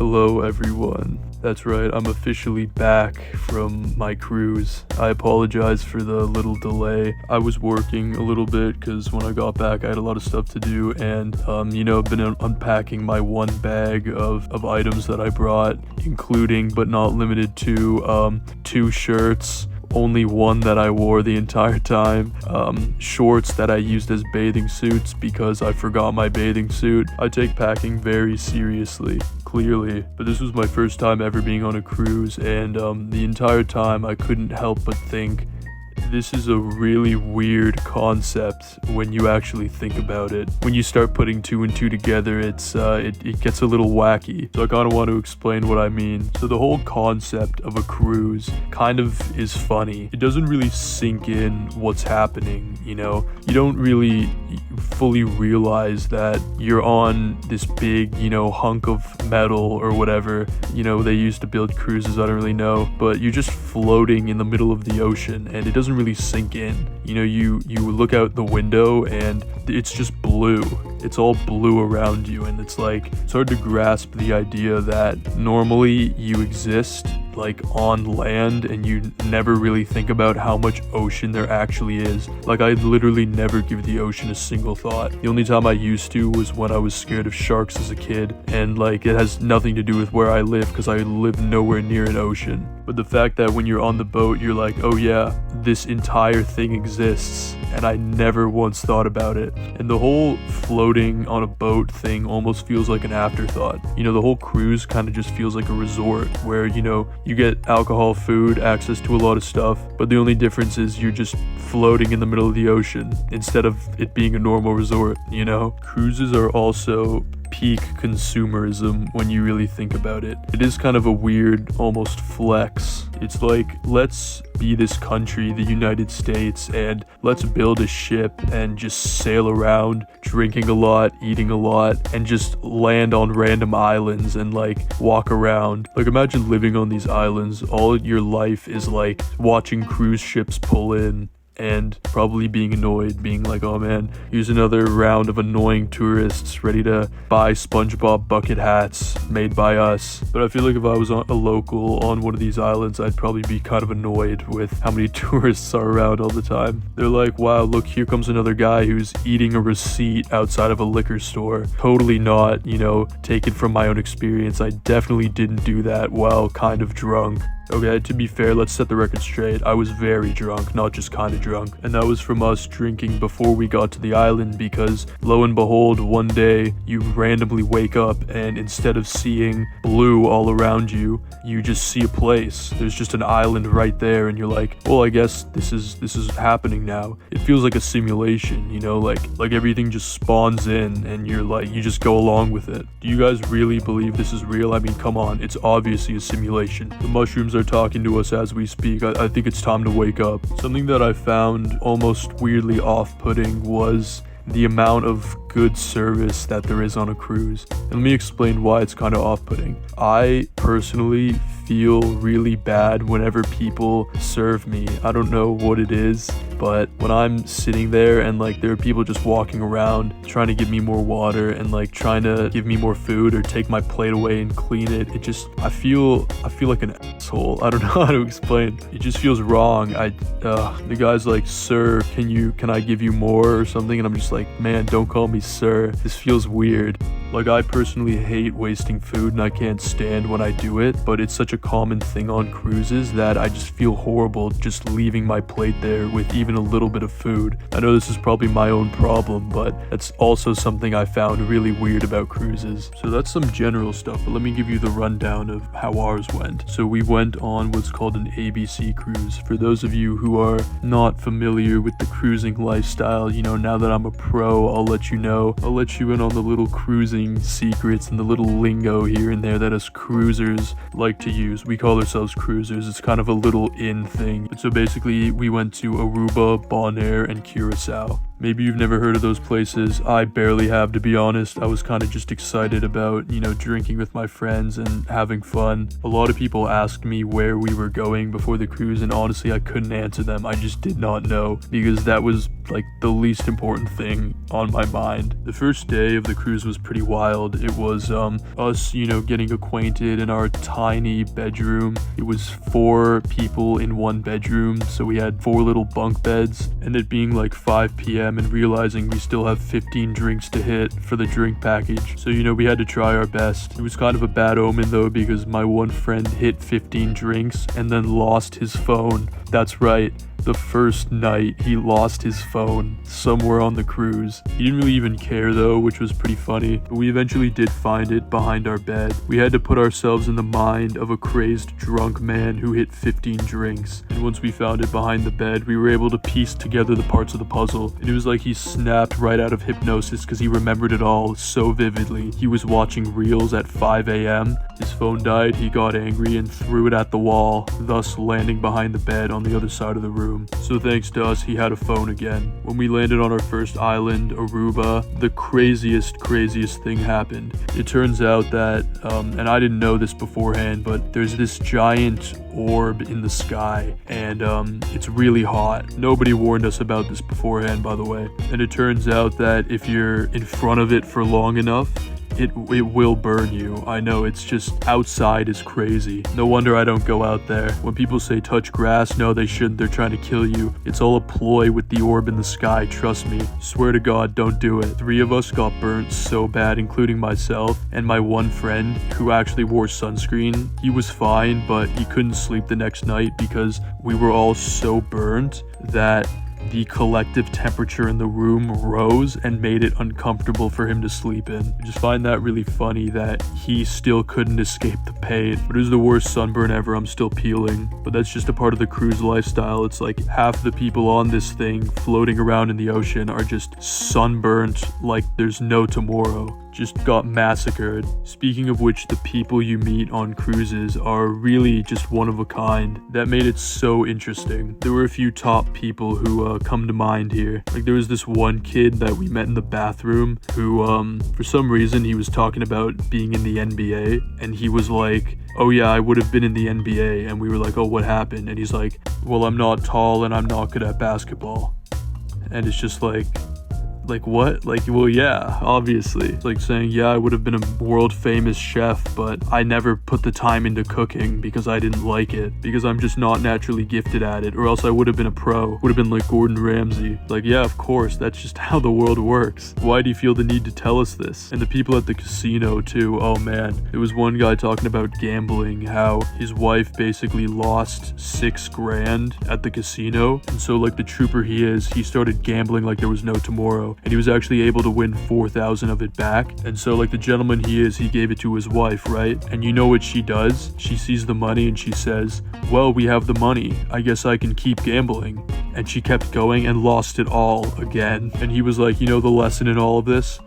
Hello everyone. That's right, I'm officially back from my cruise. I apologize for the little delay. I was working a little bit because when I got back I had a lot of stuff to do, and I've been unpacking my one bag of items that I brought, including but not limited to 2 shirts, only one that I wore the entire time, shorts that I used as bathing suits because I forgot my bathing suit. I take packing very seriously, clearly, but this was my first time ever being on a cruise, and the entire time I couldn't help but think, this is a really weird concept when you actually think about it. When you start putting 2 and 2 together, it gets a little wacky. So I kind of want to explain what I mean. So the whole concept of a cruise kind of is funny. It doesn't really sink in what's happening, you know? You don't really fully realize that you're on this big, hunk of metal or whatever. They used to build cruises, I don't really know. But you're just floating in the middle of the ocean, and it doesn't really sink in. You look out the window and it's just blue. It's all blue around you, and it's hard to grasp the idea that normally you exist like on land and you never really think about how much ocean there actually is. I literally never give the ocean a single thought. The only time I used to was when I was scared of sharks as a kid, and it has nothing to do with where I live because I live nowhere near an ocean. But the fact that when you're on the boat you're like, oh yeah, this entire thing exists, and I never once thought about it. And the whole floating on a boat thing almost feels like an afterthought. The whole cruise kind of just feels like a resort where, you get alcohol, food, access to a lot of stuff, but the only difference is you're just floating in the middle of the ocean instead of it being a normal resort, Cruises are also peak consumerism when you really think about it. It is kind of a weird, almost flex. It's like, let's be this country, the United States, and let's build a ship and just sail around, drinking a lot, eating a lot, and just land on random islands and walk around. Imagine living on these islands. All your life is watching cruise ships pull in and probably being annoyed, being like, oh man, here's another round of annoying tourists ready to buy SpongeBob bucket hats made by us. But I feel like if I was a local on one of these islands, I'd probably be kind of annoyed with how many tourists are around all the time. They're like, wow, look, here comes another guy who's eating a receipt outside of a liquor store. Totally not, taken from my own experience. I definitely didn't do that while kind of drunk. Okay, to be fair, let's set the record straight. I was very drunk, not just kind of drunk. And that was from us drinking before we got to the island, because lo and behold, one day you randomly wake up and instead of seeing blue all around you, you just see a place. There's just an island right there, and you're like, well, I guess this is happening now. It feels like a simulation, like everything just spawns in and you just go along with it. Do you guys really believe this is real? I mean, come on, it's obviously a simulation. The mushrooms are talking to us as we speak. I think it's time to wake up. Something that I found almost weirdly off-putting was the amount of good service that there is on a cruise. And let me explain why it's kind of off-putting. I personally feel really bad whenever people serve me. I don't know what it is, but when I'm sitting there and there are people just walking around trying to give me more water and trying to give me more food or take my plate away and clean it, I feel like an asshole. I don't know how to explain. It just feels wrong. The guy's like, sir, can I give you more or something? And I'm just like, man, don't call me sir. This feels weird. I personally hate wasting food and I can't stand when I do it, but it's such a common thing on cruises that I just feel horrible just leaving my plate there with even a little bit of food. I know this is probably my own problem, but that's also something I found really weird about cruises. So that's some general stuff, but let me give you the rundown of how ours went. So we went on what's called an ABC cruise. For those of you who are not familiar with the cruising lifestyle, now that I'm a pro, I'll let you know. I'll let you in on the little cruising secrets and the little lingo here and there that us cruisers like to use. We call ourselves cruisers. It's kind of a little in thing. So basically we went to Aruba, Bonaire, and Curacao. Maybe you've never heard of those places. I barely have, to be honest. I was kind of just excited about, drinking with my friends and having fun. A lot of people asked me where we were going before the cruise, and honestly, I couldn't answer them. I just did not know, because that was like the least important thing on my mind. The first day of the cruise was pretty wild. It was us, getting acquainted in our tiny bedroom. It was 4 people in one bedroom, so we had 4 little bunk beds, and it being like 5 p.m. and realizing we still have 15 drinks to hit for the drink package. So, we had to try our best. It was kind of a bad omen though, because my one friend hit 15 drinks and then lost his phone. That's right. The first night, he lost his phone somewhere on the cruise. He didn't really even care though, which was pretty funny, but we eventually did find it behind our bed. We had to put ourselves in the mind of a crazed drunk man who hit 15 drinks, and once we found it behind the bed, we were able to piece together the parts of the puzzle, and it was like he snapped right out of hypnosis because he remembered it all so vividly. He was watching reels at 5 a.m. His phone died, he got angry and threw it at the wall, thus landing behind the bed on the other side of the room. So thanks to us, he had a phone again. When we landed on our first island, Aruba, the craziest thing happened. It turns out that, and I didn't know this beforehand, but there's this giant orb in the sky, and it's really hot. Nobody warned us about this beforehand, by the way. And it turns out that if you're in front of it for long enough, it will burn you. I know, it's just outside is crazy. No wonder I don't go out there. When people say touch grass, no, they shouldn't. They're trying to kill you. It's all a ploy with the orb in the sky, trust me. Swear to God, don't do it. 3 of us got burnt so bad, including myself and my one friend who actually wore sunscreen. He was fine, but he couldn't sleep the next night because we were all so burnt that the collective temperature in the room rose and made it uncomfortable for him to sleep in. I just find that really funny that he still couldn't escape the pain. But it was the worst sunburn ever. I'm still peeling. But that's just a part of the cruise lifestyle. It's like half the people on this thing floating around in the ocean are just sunburnt like there's no tomorrow. Just got massacred. Speaking of which, the people you meet on cruises are really just one of a kind. That made it so interesting. There were a few top people who come to mind here. Like there was this one kid that we met in the bathroom who for some reason he was talking about being in the NBA, and he was like, oh yeah, I would have been in the NBA, and we were like, oh, what happened? And he's like, well, I'm not tall and I'm not good at basketball. And it's just like what? Like, well, yeah, obviously. It's like saying, yeah, I would have been a world famous chef, but I never put the time into cooking because I didn't like it, because I'm just not naturally gifted at it, or else I would have been a pro, would have been like Gordon Ramsay. Like, yeah, of course, that's just how the world works. Why do you feel the need to tell us this? And the people at the casino too, oh man. There was one guy talking about gambling, how his wife basically lost $6,000 at the casino, and so like the trooper he is, he started gambling like there was no tomorrow. And he was actually able to win 4,000 of it back. And so like the gentleman he is, he gave it to his wife, right? And you know what she does? She sees the money and she says, well, we have the money, I guess I can keep gambling. And she kept going and lost it all again. And he was like, the lesson in all of this?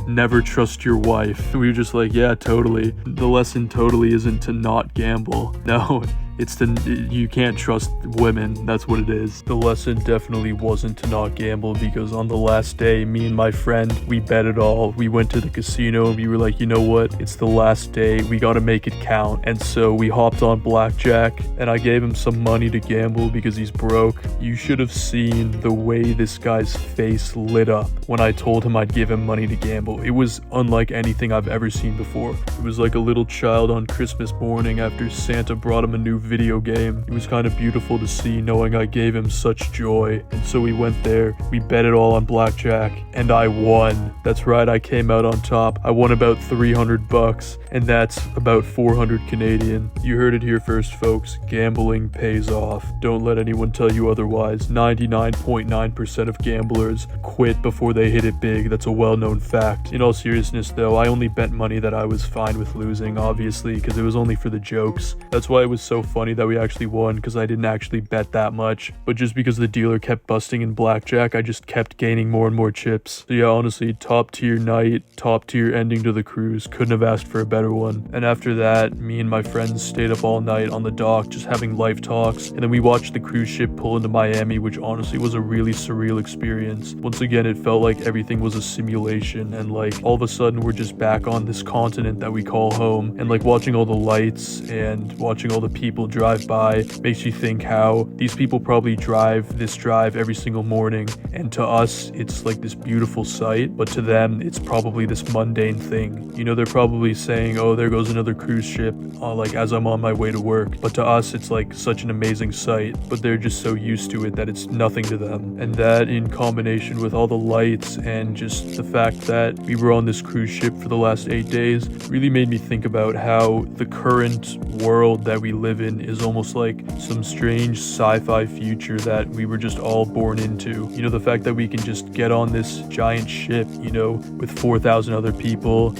Never trust your wife. And we were just like, yeah, totally. The lesson totally isn't to not gamble. No, it's you can't trust women. That's what it is. The lesson definitely wasn't to not gamble, because on the last day, me and my friend, we bet it all. We went to the casino and we were like, you know what? It's the last day. We gotta make it count. And so we hopped on blackjack and I gave him some money to gamble because he's broke. You should have seen the way this guy's face lit up when I told him I'd give him money to gamble. It was unlike anything I've ever seen before. It was like a little child on Christmas morning after Santa brought him a new video game. It was kind of beautiful to see, knowing I gave him such joy. And so we went there, we bet it all on blackjack, and I won. That's right, I came out on top. I won about $300, and that's about 400 Canadian. You heard it here first, folks. Gambling pays off. Don't let anyone tell you otherwise. 99.9% of gamblers quit before they hit it big. That's a well-known fact. In all seriousness though, I only bet money that I was fine with losing, obviously, because it was only for the jokes. That's why it was so funny that we actually won because I didn't actually bet that much, but just because the dealer kept busting in blackjack, I just kept gaining more and more chips. So yeah, honestly, top tier night, top tier ending to the cruise. Couldn't have asked for a better one. And after that, me and my friends stayed up all night on the dock just having life talks, and then we watched the cruise ship pull into Miami, which honestly was a really surreal experience. Once again, it felt like everything was a simulation, and like all of a sudden we're just back on this continent that we call home, and like watching all the lights and watching all the people drive by makes you think how these people probably drive this drive every single morning, and to us it's like this beautiful sight, but to them it's probably this mundane thing. You know, they're probably saying, oh, there goes another cruise ship, like as I'm on my way to work, but to us it's like such an amazing sight, but they're just so used to it that it's nothing to them. And that, in combination with all the lights and just the fact that we were on this cruise ship for the last 8 days, really made me think about how the current world that we live in is almost like some strange sci-fi future that we were just all born into. You know, the fact that we can just get on this giant ship, you know, with 4,000 other people,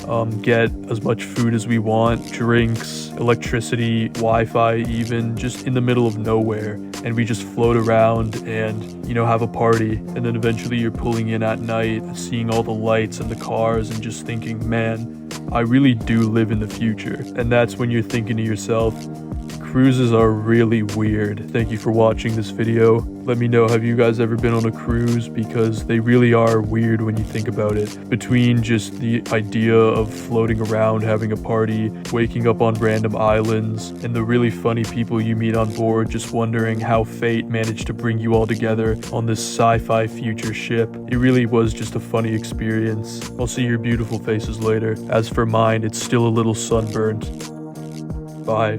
get as much food as we want, drinks, electricity, Wi-Fi even, just in the middle of nowhere, and we just float around and, you know, have a party, and then eventually you're pulling in at night, seeing all the lights and the cars and just thinking, man, I really do live in the future. And that's when you're thinking to yourself, cruises are really weird. Thank you for watching this video. Let me know, have you guys ever been on a cruise? Because they really are weird when you think about it. Between just the idea of floating around, having a party, waking up on random islands, and the really funny people you meet on board, just wondering how fate managed to bring you all together on this sci-fi future ship. It really was just a funny experience. I'll see your beautiful faces later. As for mine, it's still a little sunburned. Bye.